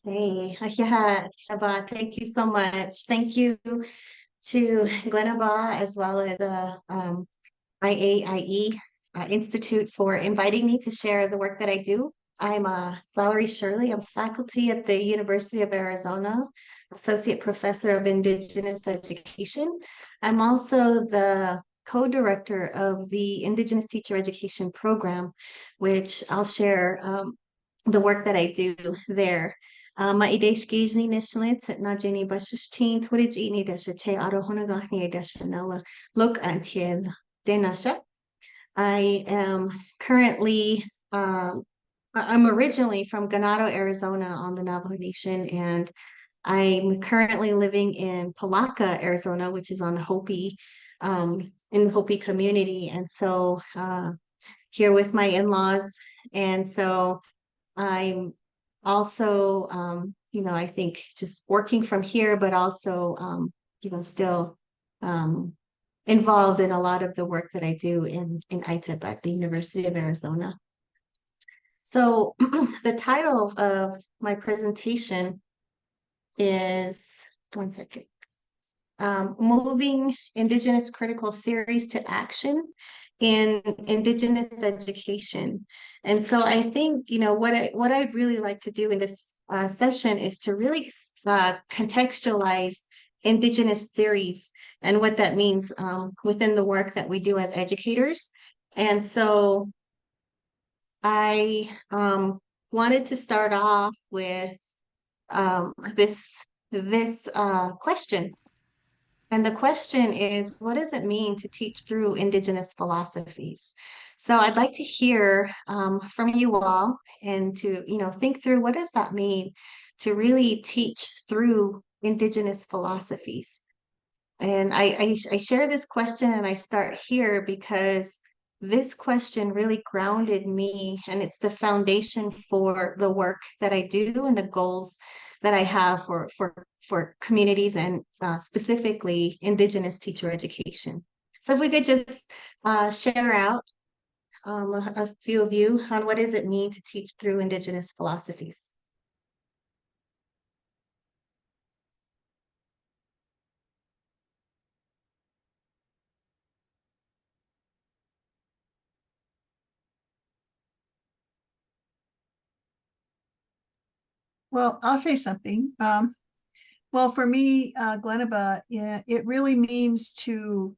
Hey, yeah, Shaba, thank you so much. Thank you to Glenaba as well as IAIE Institute for inviting me to share the work that I do. I'm Valerie Shirley. I'm faculty at the University of Arizona, Associate Professor of Indigenous Education. I'm also the co-director of the Indigenous Teacher Education Program, which I'll share the work that I do there. Maidesh gijni nishlit na jeni bashushin twirijini desha che arohonagahni deshanella look antiel denasha. I am currently I'm originally from Ganado, Arizona on the Navajo Nation, and I'm currently living in Palaca, Arizona, which is on the Hopi in the Hopi community. And so here with my in-laws. And so I'm also, I think just working from here, but also, still um, involved in a lot of the work that I do in ITEP at the University of Arizona. So the title of my presentation is, one second, Moving Indigenous Critical Theories to Action in Indigenous Education. And so I think, what I'd really like to do in this session is to really contextualize Indigenous theories and what that means within the work that we do as educators. And so I wanted to start off with this question. And the question is, what does it mean to teach through Indigenous philosophies? So I'd like to hear from you all and to, think through what does that mean to really teach through Indigenous philosophies? And I share this question and I start here because this question really grounded me, and it's the foundation for the work that I do and the goals that I have for communities and specifically Indigenous teacher education. So if we could just share out a few of you on what does it mean to teach through Indigenous philosophies. Well, I'll say something. Well, for me, Glenaba, yeah, it really means to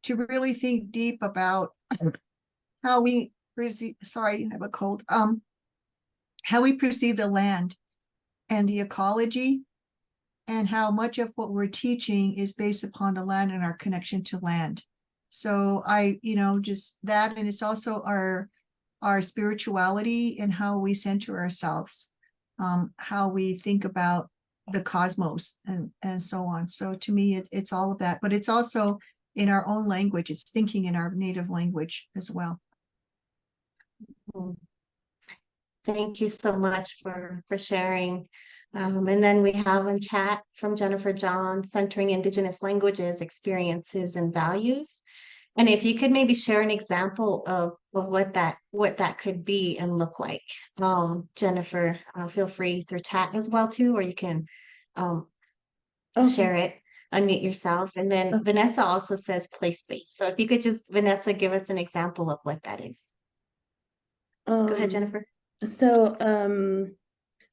really think deep about how we perceive, sorry, I have a cold, how we perceive the land and the ecology, and how much of what we're teaching is based upon the land and our connection to land. So just that, and it's also our spirituality and how we center ourselves, how we think about the cosmos and so on. So to me, it's all of that, but it's also in our own language. It's thinking in our native language as well. Thank you so much for sharing. And then we have in chat from Jennifer John, centering Indigenous languages, experiences, and values. And if you could maybe share an example of what that could be and look like. Jennifer, feel free through chat as well too, or you can share it, unmute yourself. And then Vanessa also says place-based. So if you could just, Vanessa, give us an example of what that is. Go ahead, Jennifer. So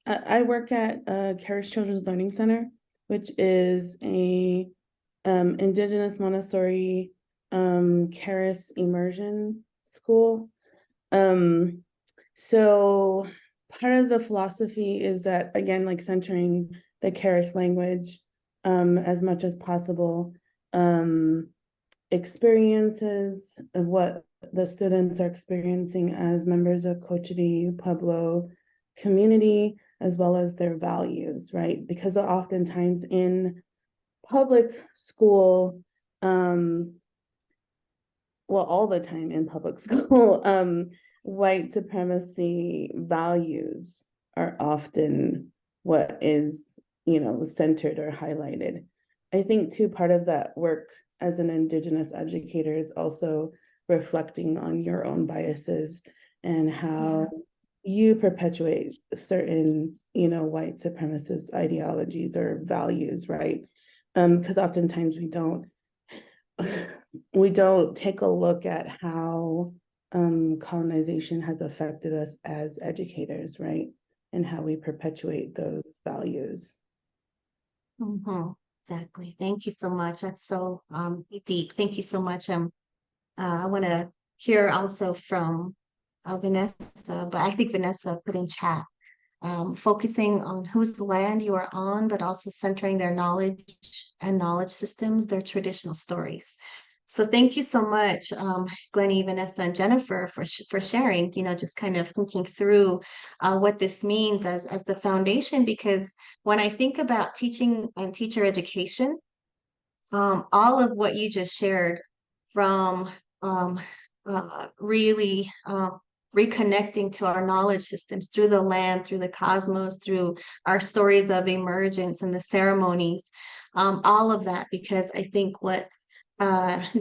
I work at Karis Children's Learning Center, which is a Indigenous Montessori Karis immersion school. So part of the philosophy is that, again, like centering the Karis language as much as possible, experiences of what the students are experiencing as members of Cochiti Pueblo community, as well as their values, right? Because oftentimes in public school, well, all the time in public school, white supremacy values are often what is, centered or highlighted. I think too, part of that work as an Indigenous educator is also reflecting on your own biases and how you perpetuate certain, white supremacist ideologies or values, right? Because oftentimes we don't take a look at how colonization has affected us as educators, right? And how we perpetuate those values. Exactly. Thank you so much. That's so deep. Thank you so much. I want to hear also from Vanessa, but I think Vanessa put in chat, focusing on whose land you are on, but also centering their knowledge and knowledge systems, their traditional stories. So thank you so much, Glennie, Vanessa, and Jennifer for sharing, just kind of thinking through what this means as the foundation, because when I think about teaching and teacher education, all of what you just shared from um, really reconnecting to our knowledge systems through the land, through the cosmos, through our stories of emergence and the ceremonies, all of that, because I think what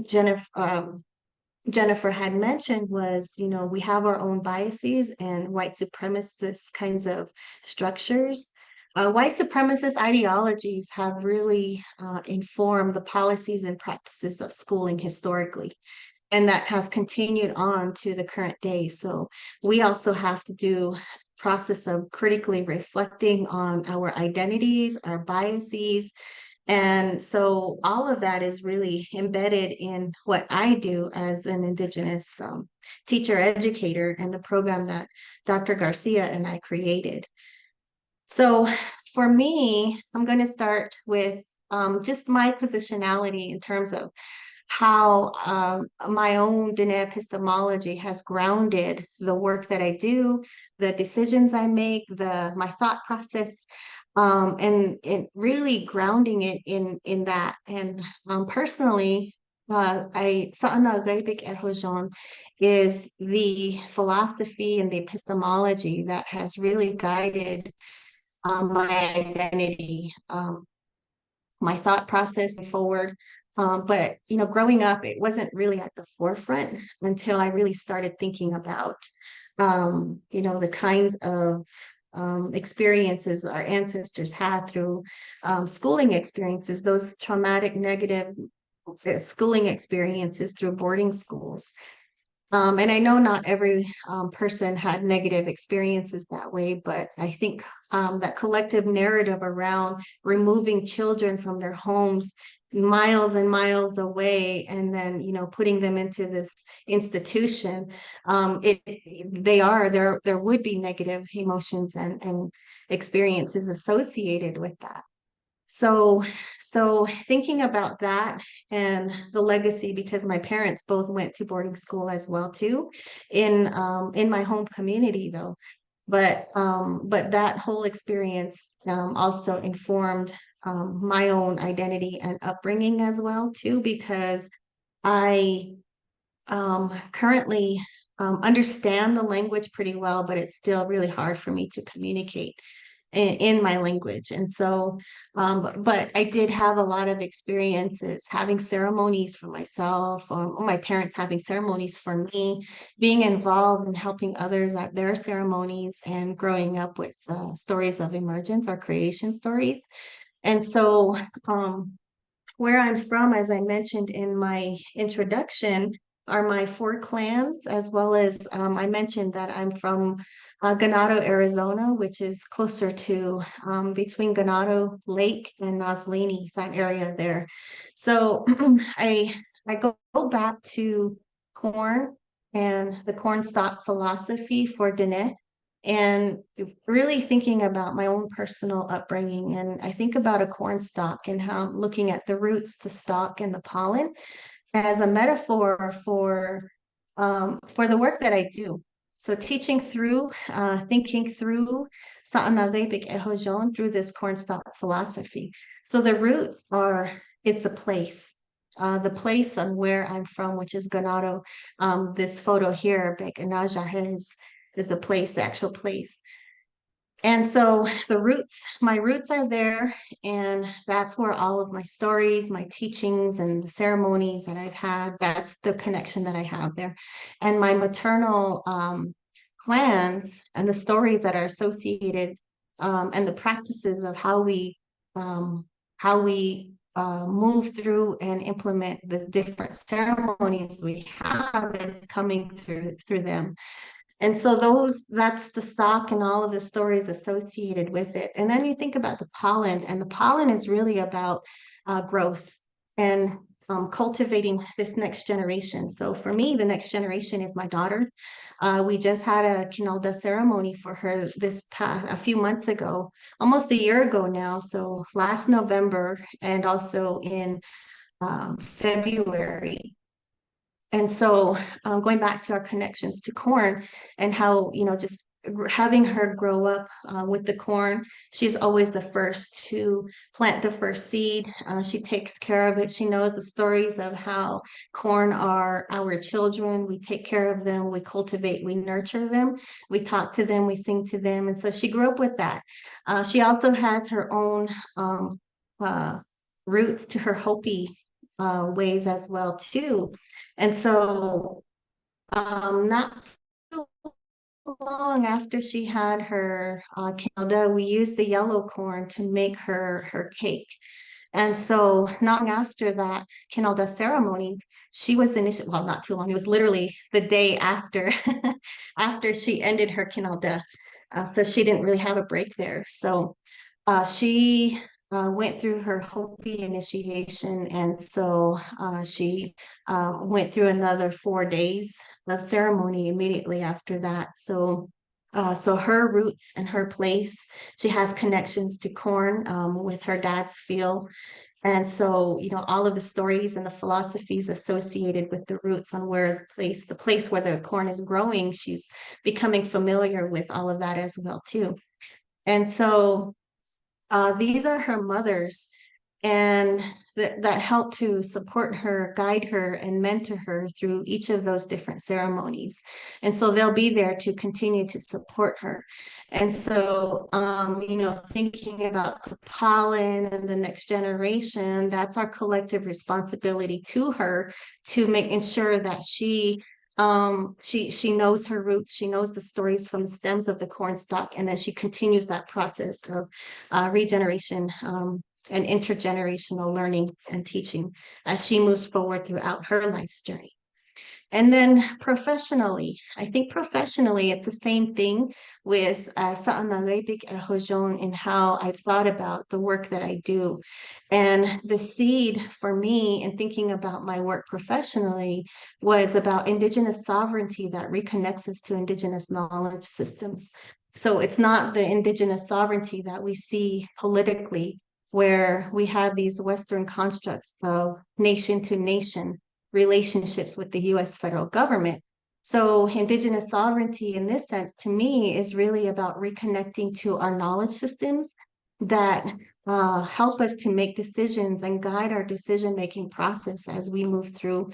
Jennifer had mentioned was, we have our own biases and white supremacist kinds of structures. White supremacist ideologies have really informed the policies and practices of schooling historically, and that has continued on to the current day. So we also have to do process of critically reflecting on our identities, our biases, and so all of that is really embedded in what I do as an Indigenous teacher educator and the program that Dr. Garcia and I created. So for me, I'm going to start with just my positionality in terms of how my own Diné epistemology has grounded the work that I do, the decisions I make, my thought process, and really grounding it in that. And personally, I Sa'ana Gaibik Ehojon is the philosophy and the epistemology that has really guided my identity, my thought process forward. But growing up, it wasn't really at the forefront until I really started thinking about, the kinds of experiences our ancestors had through schooling experiences, those traumatic, negative schooling experiences through boarding schools. And I know not every person had negative experiences that way, but I think that collective narrative around removing children from their homes miles and miles away, and then putting them into this institution, there would be negative emotions and experiences associated with that. So thinking about that and the legacy, because my parents both went to boarding school as well too, in my home community though, but that whole experience also informed my own identity and upbringing as well too, because I currently understand the language pretty well, but it's still really hard for me to communicate in my language. And so, but I did have a lot of experiences having ceremonies for myself, my parents having ceremonies for me, being involved in helping others at their ceremonies, and growing up with stories of emergence or creation stories. And so, where I'm from, as I mentioned in my introduction, are my 4 clans, as well as I mentioned that I'm from Ganado, Arizona, which is closer to between Ganado Lake and Nazlini, that area there. So I go back to corn and the corn stalk philosophy for Diné, and really thinking about my own personal upbringing. And I think about a corn stalk and how I'm looking at the roots, the stalk, and the pollen as a metaphor for the work that I do. So teaching through, thinking through Sa'anagay Ehojon through this cornstalk philosophy. So the roots it's the place on where I'm from, which is Ganado. This photo here, Bek Inaja, is the place, the actual place. And so my roots are there, and that's where all of my stories, my teachings, and the ceremonies that I've had, that's the connection that I have there. And my maternal clans and the stories that are associated, and the practices of um, how we move through and implement the different ceremonies we have is coming through them. And so that's the stock and all of the stories associated with it. And then you think about the pollen, and the pollen is really about growth and cultivating this next generation. So for me, the next generation is my daughter. We just had a Kinalda ceremony for her a few months ago, almost a year ago now. So last November and also in February. And so going back to our connections to corn and how, just having her grow up with the corn, she's always the first to plant the first seed. She takes care of it. She knows the stories of how corn are our children. We take care of them, we cultivate, we nurture them, we talk to them, we sing to them. And so she grew up with that. She also has her own uh, roots to her Hopi ways as well too. And so not too long after she had her Canada, we used the yellow corn to make her cake. And so not long after that Canada ceremony, she was initially, well, not too long, it was literally the day after after she ended her Canada. So she didn't really have a break there. So she went through her Hopi initiation, and so she went through another 4 days of ceremony immediately after that. So her roots and her place, she has connections to corn with her dad's field. And so, all of the stories and the philosophies associated with the roots on the place where the corn is growing, she's becoming familiar with all of that as well too. And so these are her mothers, and that help to support her, guide her, and mentor her through each of those different ceremonies. And so they'll be there to continue to support her. And so, thinking about the pollen and the next generation, that's our collective responsibility to her to ensure that she knows her roots, she knows the stories from the stems of the corn stalk, and then she continues that process of regeneration and intergenerational learning and teaching as she moves forward throughout her life's journey. And then professionally, I think professionally, it's the same thing with Sa'analebik Hojon in how I've thought about the work that I do. And the seed for me in thinking about my work professionally was about Indigenous sovereignty that reconnects us to Indigenous knowledge systems. So it's not the Indigenous sovereignty that we see politically, where we have these Western constructs of nation to nation relationships with the US federal government. So Indigenous sovereignty in this sense, to me, is really about reconnecting to our knowledge systems that help us to make decisions and guide our decision-making process as we move through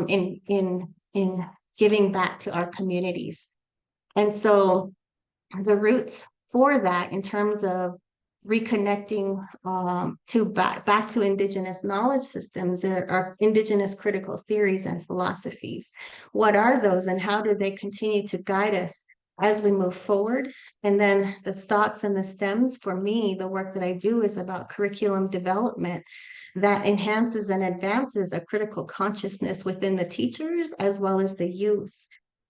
in giving back to our communities. And so the roots for that in terms of reconnecting back to Indigenous knowledge systems are Indigenous critical theories and philosophies. What are those, and how do they continue to guide us as we move forward? And then the stalks and the stems, for me, the work that I do is about curriculum development that enhances and advances a critical consciousness within the teachers as well as the youth.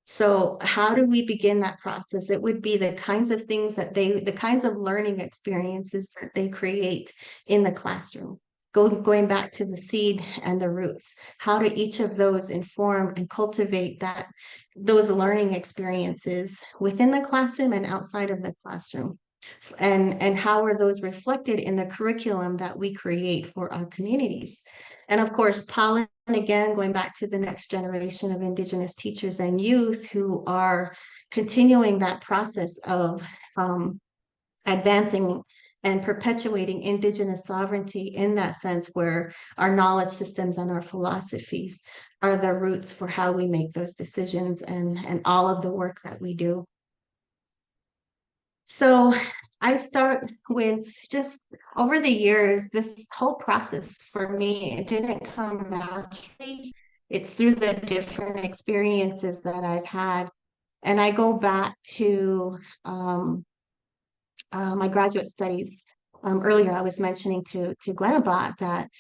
So how do we begin that process? It would be the kinds of things the kinds of learning experiences that they create in the classroom. Going back to the seed and the roots, how do each of those inform and cultivate those learning experiences within the classroom and outside of the classroom? And how are those reflected in the curriculum that we create for our communities? And of course, pollen, again, going back to the next generation of Indigenous teachers and youth who are continuing that process of advancing and perpetuating Indigenous sovereignty in that sense, where our knowledge systems and our philosophies are the roots for how we make those decisions and all of the work that we do. So I start with, just over the years, this whole process for me, it didn't come naturally. It's through the different experiences that I've had And I go back to my graduate studies. Earlier, I was mentioning to Glenabot that,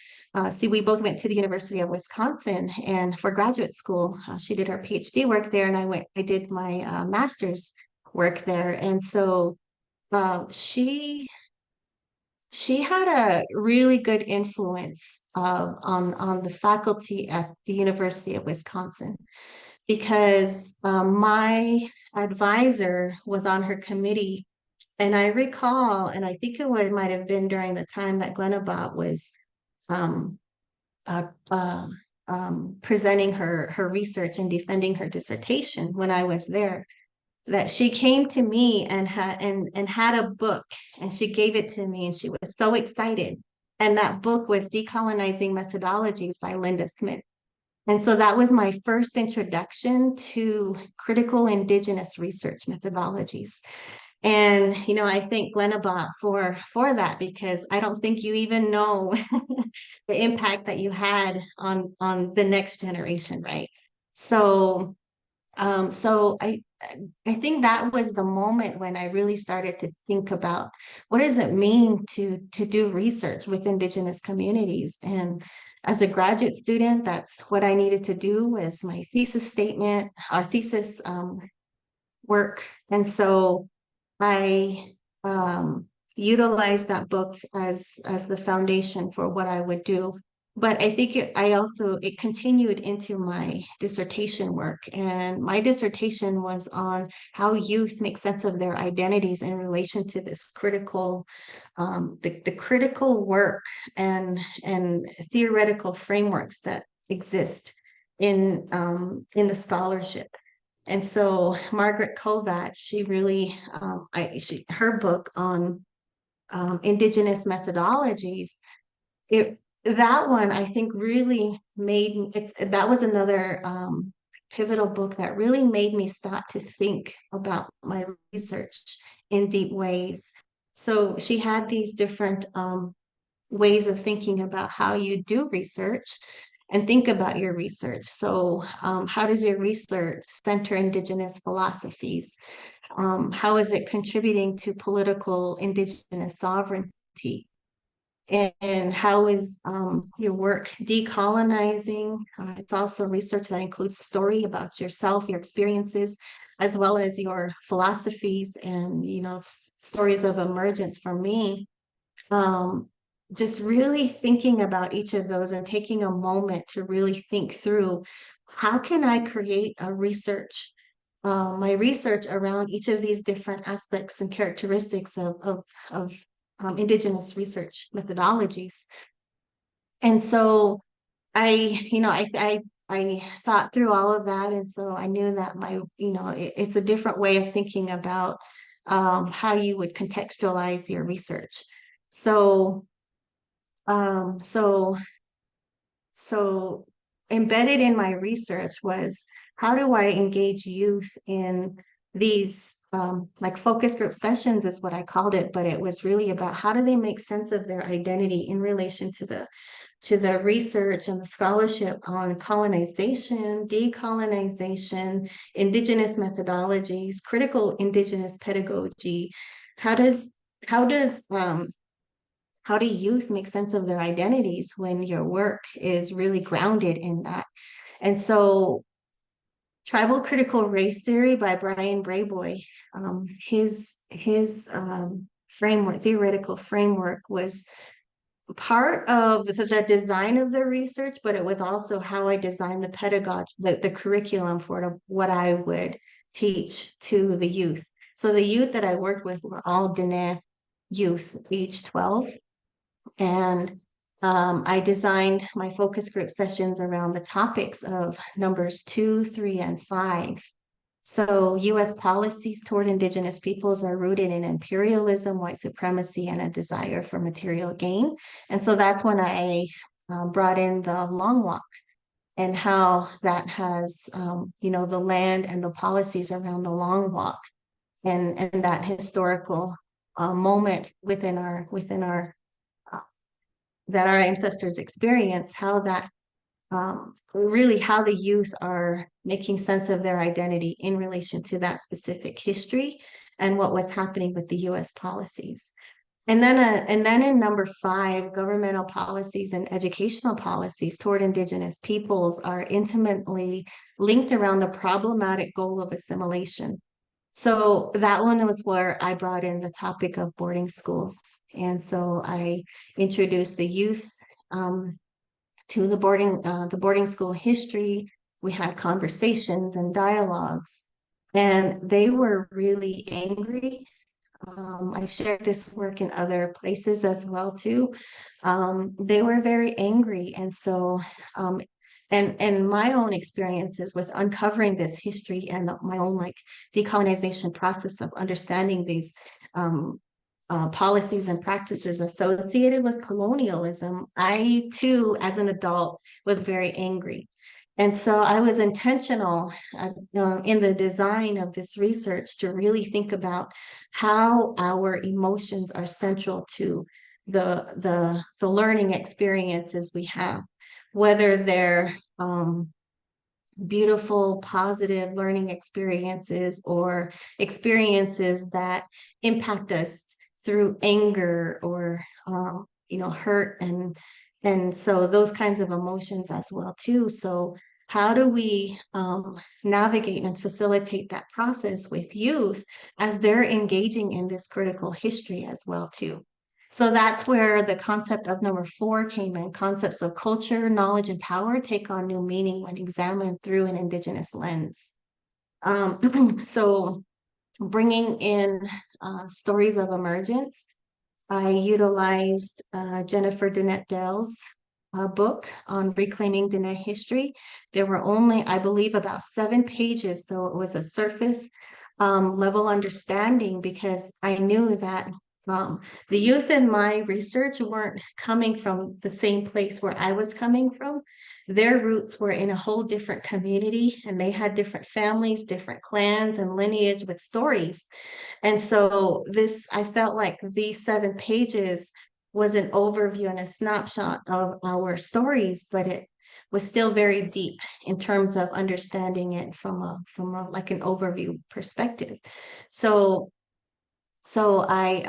see, we both went to the University of Wisconsin, and for graduate school, she did her PhD work there, and I did my master's work there. And so she had a really good influence on the faculty at the University of Wisconsin, because my advisor was on her committee. And I recall, and I think might have been during the time that Glenabot was um, uh, uh, presenting her research and defending her dissertation when I was there, that she came to me and had a book, and she gave it to me, and she was so excited. And that book was Decolonizing Methodologies by Linda Smith. And so that was my first introduction to critical Indigenous research methodologies. And I thank Glenabot for that, because I don't think you even know the impact that you had on the next generation, right? So so I think that was the moment when I really started to think about what does it mean to do research with Indigenous communities. And as a graduate student, that's what I needed to do, was my thesis statement, our thesis work. And so I utilized that book as the foundation for what I would do. But I think it continued into my dissertation work. And my dissertation was on how youth make sense of their identities in relation to this critical, the critical work and theoretical frameworks that exist in the scholarship. And so Margaret Kovac, she really, her book on Indigenous methodologies, that one I think really that was another pivotal book that really made me stop to think about my research in deep ways. So she had these different ways of thinking about how you do research and think about your research. So how does your research center Indigenous philosophies? How is it contributing to political Indigenous sovereignty? And how is your work decolonizing? It's also research that includes story about yourself, your experiences, as well as your philosophies and, stories of emergence. For me, just really thinking about each of those and taking a moment to really think through, how can I create my research around each of these different aspects and characteristics of Indigenous research methodologies. And so I thought through all of that, and so I knew that it's a different way of thinking about how you would contextualize your research. So um, so so embedded in my research was, how do I engage youth in these like focus group sessions is what I called it, but it was really about how do they make sense of their identity in relation to the research and the scholarship on colonization, decolonization, Indigenous methodologies, critical Indigenous pedagogy. How does how does how do youth make sense of their identities when your work is really grounded in that? And so Tribal Critical Race Theory by Brian Brayboy, his theoretical framework was part of the design of the research, but it was also how I designed the pedagogy, the curriculum for what I would teach to the youth. So the youth that I worked with were all Diné youth, age 12. And I designed my focus group sessions around the topics of numbers 2, 3, and 5. So US policies toward Indigenous peoples are rooted in imperialism, white supremacy, and a desire for material gain. And so that's when I brought in the long walk and how that has, the land and the policies around the long walk and that historical moment within our that our ancestors experience, how that really how the youth are making sense of their identity in relation to that specific history and what was happening with the US policies. And then in number 5, governmental policies and educational policies toward Indigenous peoples are intimately linked around the problematic goal of assimilation. So that one was where I brought in the topic of boarding schools. And so I introduced the youth to the boarding school history. We had conversations and dialogues, and they were really angry. I've shared this work in other places as well too. They were very angry, and so and my own experiences with uncovering this history and my own like decolonization process of understanding these policies and practices associated with colonialism, I too, as an adult, was very angry. And so I was intentional in the design of this research to really think about how our emotions are central to the learning experiences we have, whether they're beautiful, positive learning experiences or experiences that impact us through anger or hurt and so those kinds of emotions as well too. So how do we navigate and facilitate that process with youth as they're engaging in this critical history as well too? So that's where the concept of number 4 came in. Concepts of culture, knowledge, and power take on new meaning when examined through an Indigenous lens. So bringing in stories of emergence, I utilized Jennifer Diné Dell's book on reclaiming Diné history. There were only, I believe, about 7 pages, so it was a surface level understanding because I knew that the youth in my research weren't coming from the same place where I was coming from. Their roots were in a whole different community, and they had different families, different clans, and lineage with stories. And so I felt like these 7 pages was an overview and a snapshot of our stories, but it was still very deep in terms of understanding it from a like an overview perspective. So I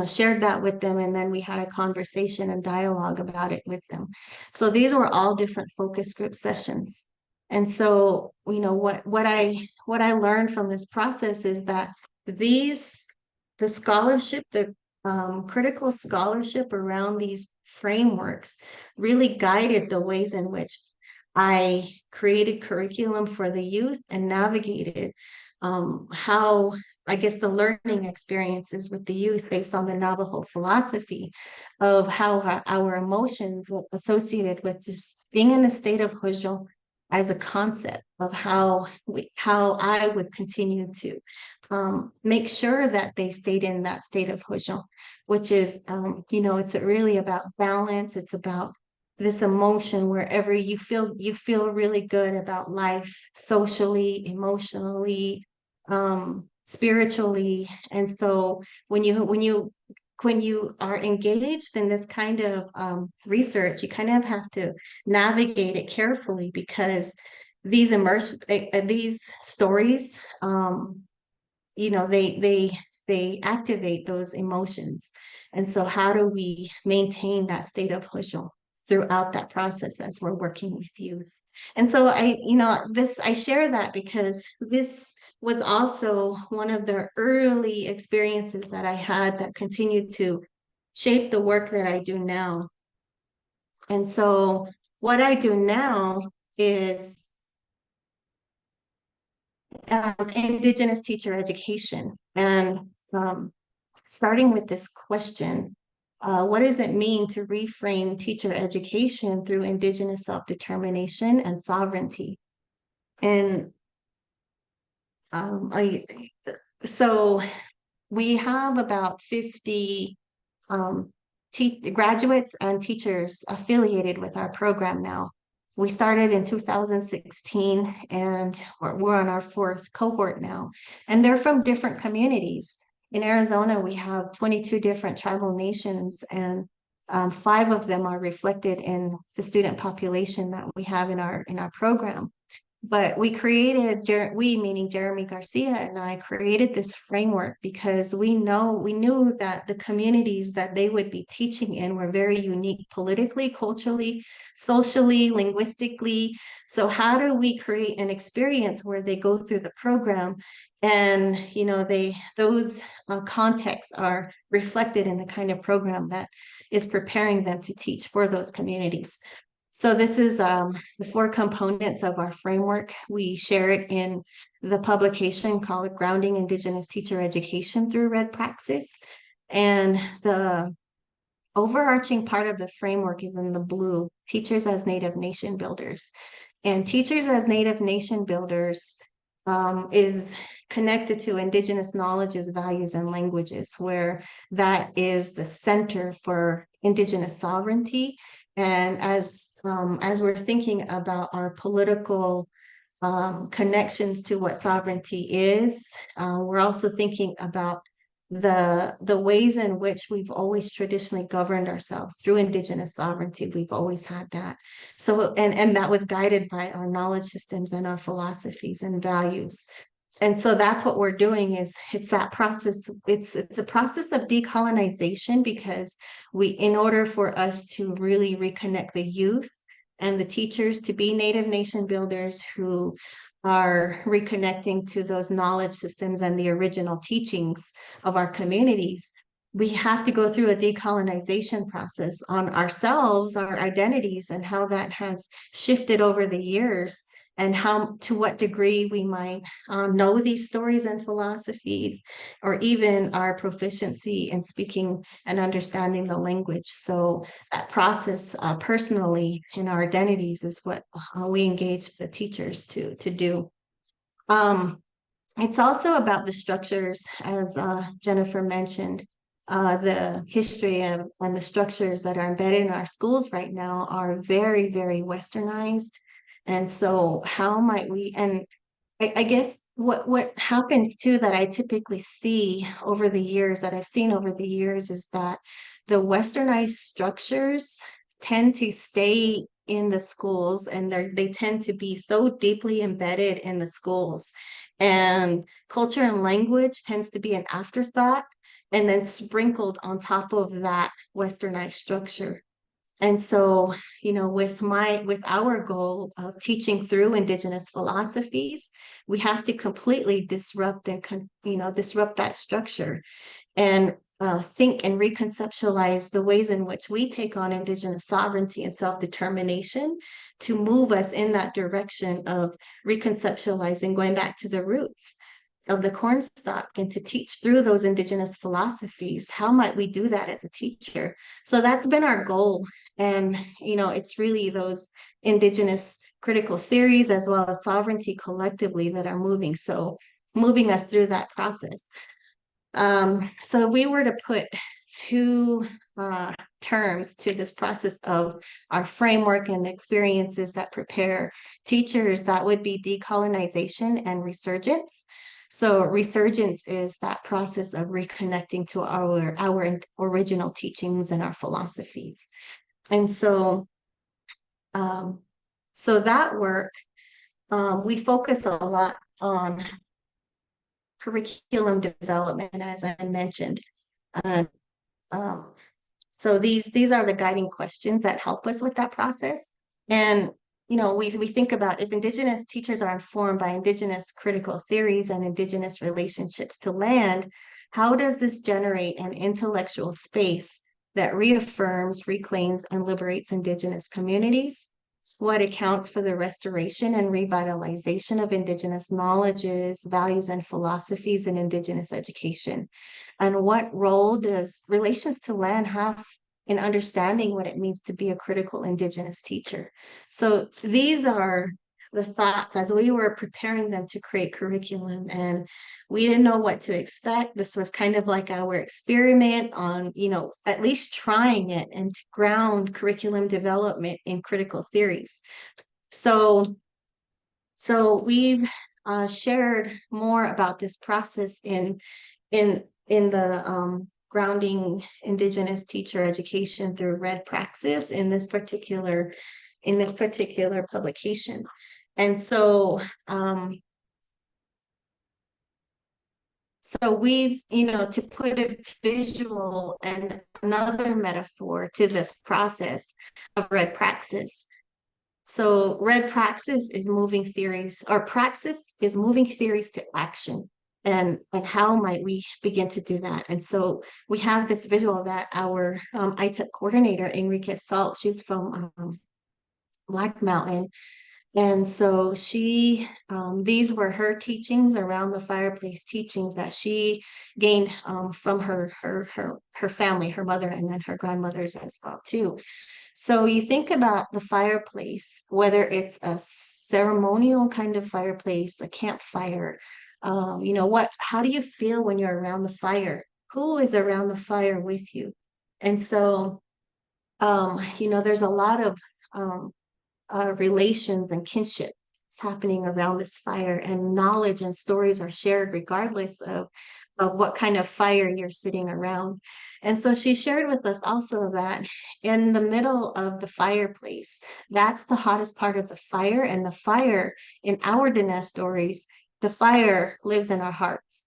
shared that with them, and then we had a conversation and dialogue about it with them. So these were all different focus group sessions. And so, what I learned from this process is that the scholarship, the critical scholarship around these frameworks really guided the ways in which I created curriculum for the youth and navigated how, I guess, the learning experiences with the youth based on the Navajo philosophy of how our emotions associated with just being in a state of hujo as a concept of how I would continue to make sure that they stayed in that state of hujo, which is, it's really about balance. It's about this emotion wherever you feel really good about life socially, emotionally, spiritually. And so when you are engaged in this kind of research, you kind of have to navigate it carefully because these stories, they activate those emotions. And so how do we maintain that state of hujo throughout that process as we're working with youth? And so I share that because this was also one of the early experiences that I had that continued to shape the work that I do now. And so what I do now is Indigenous Teacher Education. And starting with this question, what does it mean to reframe teacher education through Indigenous self-determination and sovereignty? And so we have about 50 graduates and teachers affiliated with our program now. We started in 2016 and we're on our 4th cohort now. And they're from different communities. In Arizona, we have 22 different tribal nations, and 5 of them are reflected in the student population that we have in our program. But we created, we meaning Jeremy Garcia and I created this framework because we knew that the communities that they would be teaching in were very unique politically, culturally, socially, linguistically. So how do we create an experience where they go through the program and, you know, those contexts are reflected in the kind of program that is preparing them to teach for those communities. So this is the 4 components of our framework. We share it in the publication called Grounding Indigenous Teacher Education through Red Praxis. And the overarching part of the framework is in the blue, Teachers as Native Nation Builders. And Teachers as Native Nation Builders is connected to Indigenous knowledges, values, and languages, where that is the center for Indigenous sovereignty. And as we're thinking about our political connections to what sovereignty is, we're also thinking about the ways in which we've always traditionally governed ourselves through Indigenous sovereignty. We've always had that. So, and that was guided by our knowledge systems and our philosophies and values. And so that's what we're doing is it's that process. It's a process of decolonization because in order for us to really reconnect the youth and the teachers to be Native Nation builders who are reconnecting to those knowledge systems and the original teachings of our communities, we have to go through a decolonization process on ourselves, our identities, and how that has shifted over the years, and how, to what degree we might know these stories and philosophies, or even our proficiency in speaking and understanding the language. So that process personally in our identities is what we engage the teachers to do. It's also about the structures, as Jennifer mentioned. The history and the structures that are embedded in our schools right now are very, very westernized. And so how might we, and I guess what happens too that I typically see over the years, that I've seen over the years, is that the westernized structures tend to stay in the schools, and they tend to be so deeply embedded in the schools. And culture and language tends to be an afterthought and then sprinkled on top of that westernized structure. And so, you know, with our goal of teaching through Indigenous philosophies, we have to completely disrupt that structure and think and reconceptualize the ways in which we take on Indigenous sovereignty and self-determination to move us in that direction of reconceptualizing, going back to the roots of the cornstalk, and to teach through those Indigenous philosophies. How might we do that as a teacher? So that's been our goal. And, you know, it's really those Indigenous critical theories as well as sovereignty collectively that are moving us through that process. So we were to put 2 terms to this process of our framework and the experiences that prepare teachers, that would be decolonization and resurgence. So resurgence is that process of reconnecting to our original teachings and our philosophies. And so, so that work, we focus a lot on curriculum development, as I mentioned. So these are the guiding questions that help us with that process. And you know, we think about, if Indigenous teachers are informed by Indigenous critical theories and Indigenous relationships to land, how does this generate an intellectual space that reaffirms, reclaims, and liberates Indigenous communities? What accounts for the restoration and revitalization of Indigenous knowledges, values, and philosophies in Indigenous education? And what role does relations to land have in understanding what it means to be a critical Indigenous teacher? So these are the thoughts as we were preparing them to create curriculum, and we didn't know what to expect. This was kind of like our experiment on, you know, at least trying it and to ground curriculum development in critical theories. So we've shared more about this process in the Grounding Indigenous Teacher Education through Red Praxis in this particular publication. And so we've, to put a visual and another metaphor to this process of Red Praxis. So Red Praxis is moving theories, or praxis is moving theories to action. And how might we begin to do that? And so we have this visual that our ITEP coordinator, Enrique Salt, she's from Black Mountain. And so these were her teachings, around the fireplace teachings that she gained from her family, her mother, and then her grandmothers as well too. So you think about the fireplace, whether it's a ceremonial kind of fireplace, a campfire, how do you feel when you're around the fire? Who is around the fire with you? And so, there's a lot of relations and kinship happening around this fire, and knowledge and stories are shared regardless of what kind of fire you're sitting around. And so she shared with us also that in the middle of the fireplace, that's the hottest part of the fire. And the fire, in our Diné stories, the fire lives in our hearts.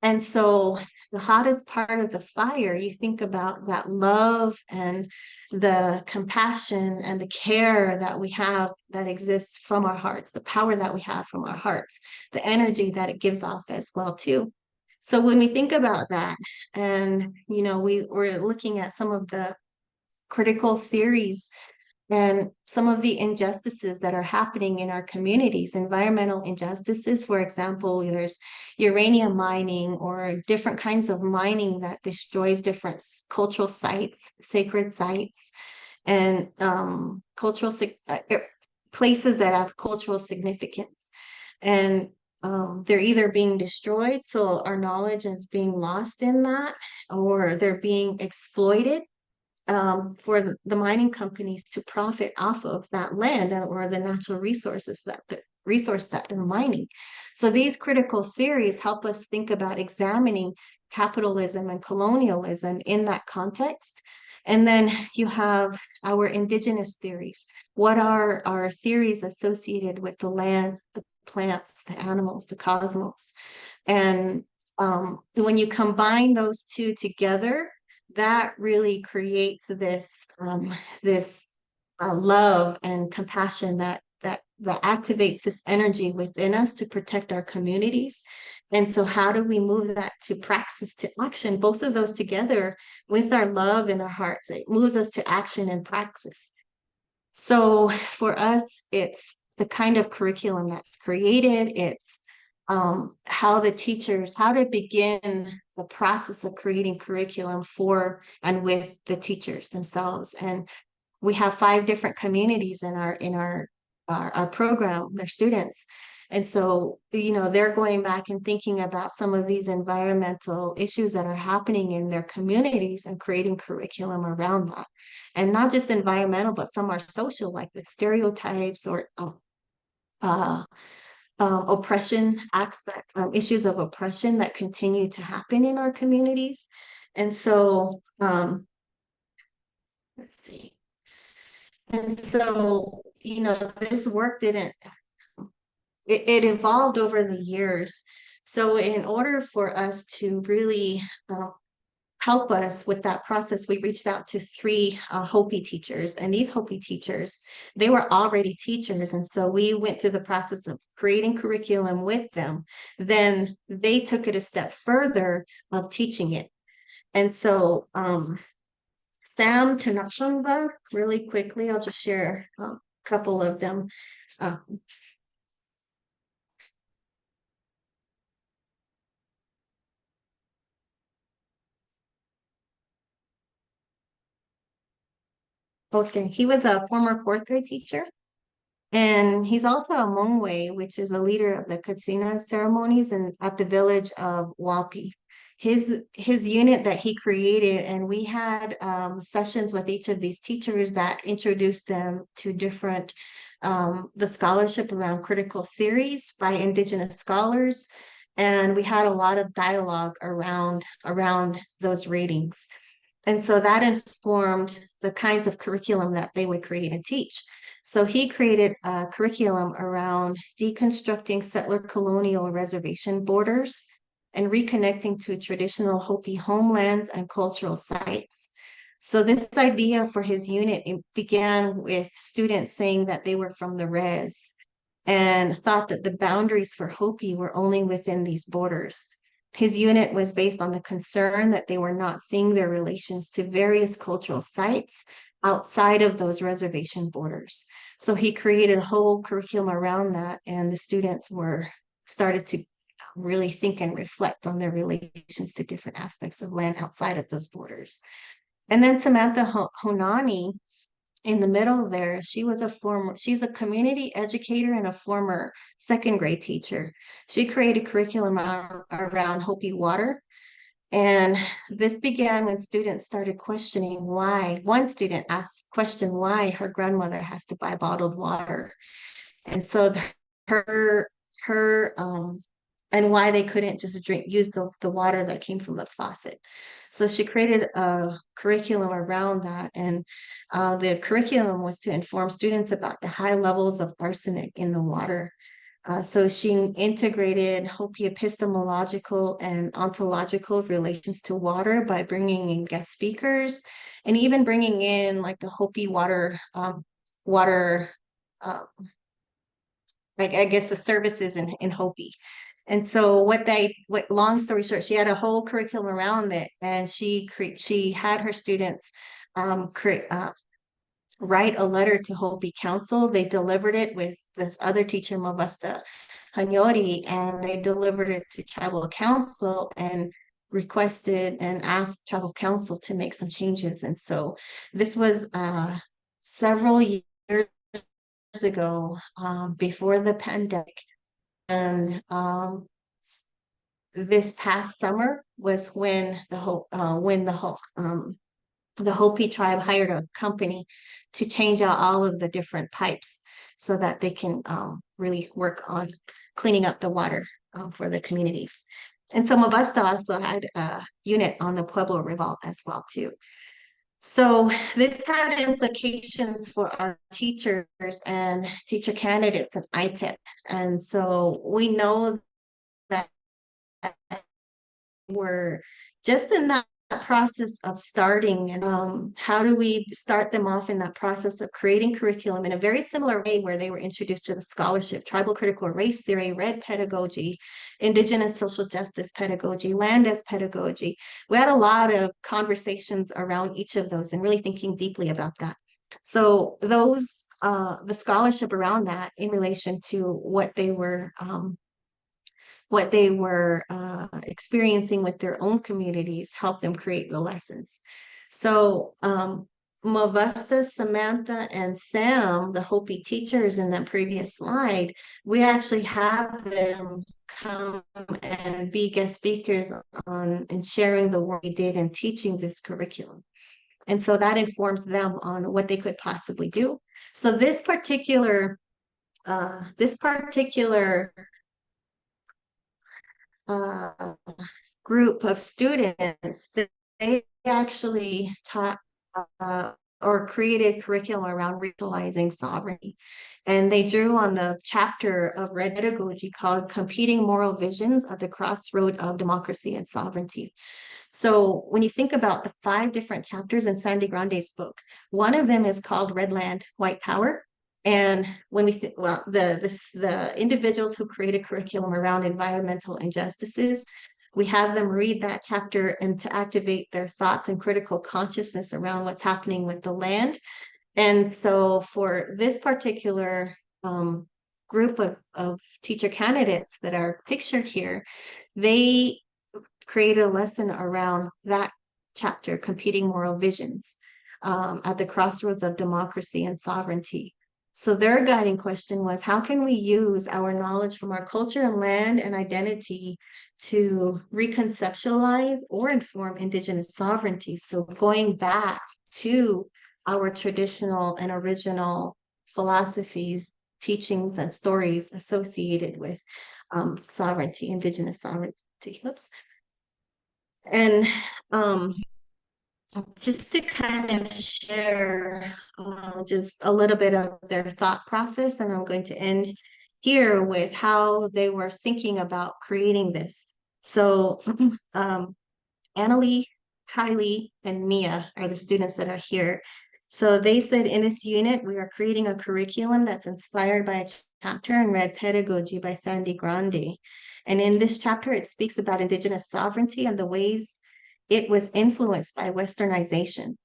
And so the hottest part of the fire, you think about that love and the compassion and the care that we have that exists from our hearts, the power that we have from our hearts, the energy that it gives off as well too. So when we think about that, and we're looking at some of the critical theories and some of the injustices that are happening in our communities, environmental injustices, for example, there's uranium mining or different kinds of mining that destroys different cultural sites, sacred sites, and places that have cultural significance. And they're either being destroyed, so our knowledge is being lost in that, or they're being exploited for the mining companies to profit off of that land or the natural resources that they're mining. So these critical theories help us think about examining capitalism and colonialism in that context. And then you have our indigenous theories. What are our theories associated with the land, the plants, the animals, the cosmos? And when you combine those two together, that really creates this love and compassion that activates this energy within us to protect our communities. And so how do we move that to praxis, to action? Both of those together with our love in our hearts, it moves us to action and praxis. So for us, it's the kind of curriculum that's created. It's how to begin the process of creating curriculum for and with the teachers themselves. And we have 5 different communities in our program, their students. And so, they're going back and thinking about some of these environmental issues that are happening in their communities and creating curriculum around that. And not just environmental, but some are social, like with stereotypes or oppression aspect, issues of oppression that continue to happen in our communities. And so, let's see. And so, this work it evolved over the years. So in order for us to really help us with that process, we reached out to 3 Hopi teachers. And these Hopi teachers, they were already teachers. And so we went through the process of creating curriculum with them. Then they took it a step further of teaching it. And so Sam Tanachanga, really quickly, I'll just share a couple of them. Okay, he was a former 4th grade teacher. And he's also a Mongwe, which is a leader of the Katsina ceremonies at the village of Walpi. His unit that he created, and we had sessions with each of these teachers that introduced them to different, the scholarship around critical theories by Indigenous scholars, And we had a lot of dialogue around those readings. And so that informed the kinds of curriculum that they would create and teach. So he created a curriculum around deconstructing settler colonial reservation borders and reconnecting to traditional Hopi homelands and cultural sites. So this idea for his unit, it began with students saying that they were from the res and thought that the boundaries for Hopi were only within these borders. His unit was based on the concern that they were not seeing their relations to various cultural sites outside of those reservation borders. So he created a whole curriculum around that, and the students were started to really think and reflect on their relations to different aspects of land outside of those borders. And then Samantha Honani, in the middle there, she's a community educator and a former second grade teacher. She created curriculum around Hopi water. And this began when students started questioning why. One student questioned why her grandmother has to buy bottled water. And so her and why they couldn't just use the water that came from the faucet. So she created a curriculum around that. And the curriculum was to inform students about the high levels of arsenic in the water. So she integrated Hopi epistemological and ontological relations to water by bringing in guest speakers and even bringing in like the Hopi water, I guess the services in Hopi. And so long story short, she had a whole curriculum around it, and she had her students write a letter to Hopi Council. They delivered it with this other teacher, Mavasta Hanyori, and they delivered it to Tribal Council and requested and asked Tribal Council to make some changes. And so this was several years ago, before the pandemic. And this past summer was when the Hopi tribe hired a company to change out all of the different pipes so that they can really work on cleaning up the water for the communities. And so Mabasta also had a unit on the Pueblo Revolt as well too. So this had implications for our teachers and teacher candidates of ITEP. And so we know that we're just in that process of starting, and how do we start them off in that process of creating curriculum in a very similar way where they were introduced to the scholarship, tribal critical race theory, red pedagogy, indigenous social justice pedagogy, land as pedagogy. We had a lot of conversations around each of those and really thinking deeply about that. So those the scholarship around that in relation to what they were experiencing with their own communities helped them create the lessons. So Mavasta, Samantha, and Sam, the Hopi teachers in that previous slide, we actually have them come and be guest speakers on and sharing the work they did in teaching this curriculum. And so that informs them on what they could possibly do. So this particular group of students, they actually taught or created curriculum around regionalizing sovereignty. And they drew on the chapter of red pedagogy called Competing Moral Visions at the Crossroad of Democracy and Sovereignty. So when you think about the 5 different chapters in Sandy Grande's book, one of them is called Red Land, White Power. And when we think, well, the individuals who created curriculum around environmental injustices, we have them read that chapter and to activate their thoughts and critical consciousness around what's happening with the land. And so for this particular group of teacher candidates that are pictured here, they created a lesson around that chapter, Competing Moral Visions, at the Crossroads of Democracy and Sovereignty. So their guiding question was, how can we use our knowledge from our culture and land and identity to reconceptualize or inform Indigenous sovereignty? So going back to our traditional and original philosophies teachings and stories associated with sovereignty, Indigenous sovereignty. Oops. And just to kind of share just a little bit of their thought process, and I'm going to end here with how they were thinking about creating this. So Annalie, Kylie, and Mia are the students that are here. So they said in this unit, we are creating a curriculum that's inspired by a chapter in Red Pedagogy by Sandy Grande. And in this chapter, it speaks about Indigenous sovereignty and the ways it was influenced by Westernization.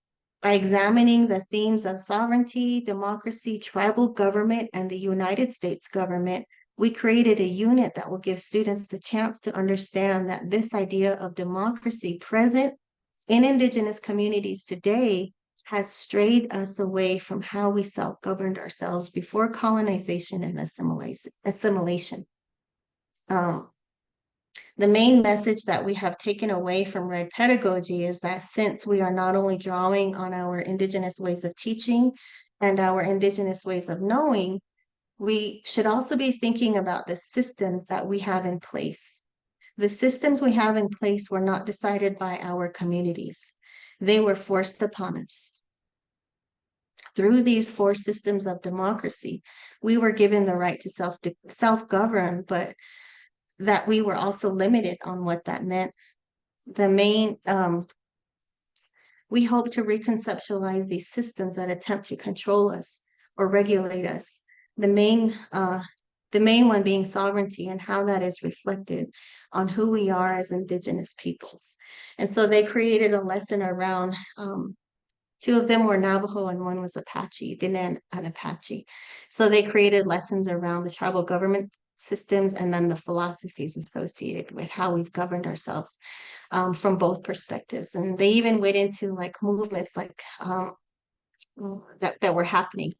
By examining the themes of sovereignty, democracy, tribal government, and the United States government, we created a unit that will give students the chance to understand that this idea of democracy present in Indigenous communities today has strayed us away from how we self-governed ourselves before colonization and assimilation. The main message that we have taken away from Red Pedagogy is that since we are not only drawing on our Indigenous ways of teaching and our Indigenous ways of knowing, we should also be thinking about the systems that we have in place. The systems we have in place were not decided by our communities. They were forced upon us. Through these four systems of democracy, we were given the right to self-govern, but that we were also limited on what that meant. We hope to reconceptualize these systems that attempt to control us or regulate us. The main one being sovereignty and how that is reflected on who we are as Indigenous peoples. And so they created a lesson around, two of them were Navajo and one was Apache, Diné and Apache. So they created lessons around the tribal government systems and then the philosophies associated with how we've governed ourselves from both perspectives. And they even went into like movements like that were happening.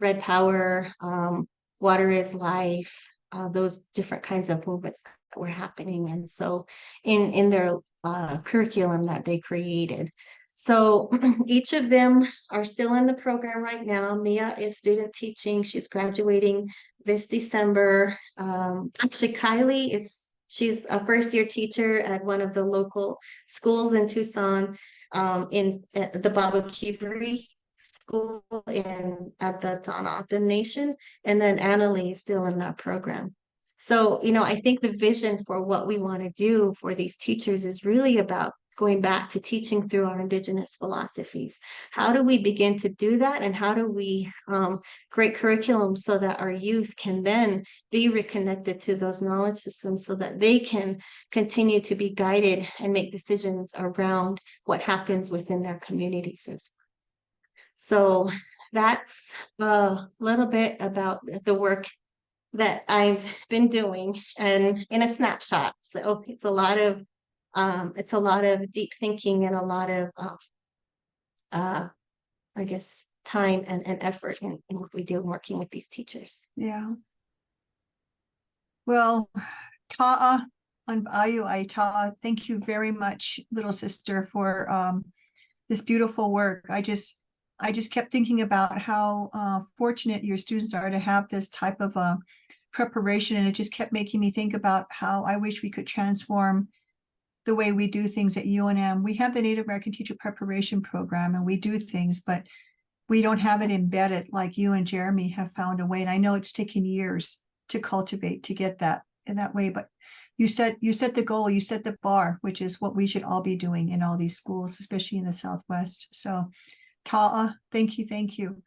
Red Power, Water is Life, those different kinds of movements that were happening. And so in their curriculum that they created. So each of them are still in the program right now. Mia is student teaching. She's graduating this December. Actually, Kylie she's a first year teacher at one of the local schools in Tucson, in the Babakivri school at the Tohono Nation. And then Annalie is still in that program. So, I think the vision for what we want to do for these teachers is really about going back to teaching through our Indigenous philosophies. How do we begin to do that? And how do we create curriculum so that our youth can then be reconnected to those knowledge systems so that they can continue to be guided and make decisions around what happens within their communities as well. So that's a little bit about the work that I've been doing and in a snapshot. So it's a lot of deep thinking and a lot of I guess time and effort in what we do working with these teachers. Yeah. Well, Ta'a and Ayu Aita, thank you very much, little sister, for this beautiful work. I just kept thinking about how fortunate your students are to have this type of preparation, and it just kept making me think about how I wish we could transform the way we do things at UNM. We have the Native American Teacher Preparation Program, and we do things, but we don't have it embedded like you and Jeremy have found a way. And I know it's taken years to cultivate, to get that in that way, but you set the goal, you set the bar, which is what we should all be doing in all these schools, especially in the Southwest. So Ta'a, thank you.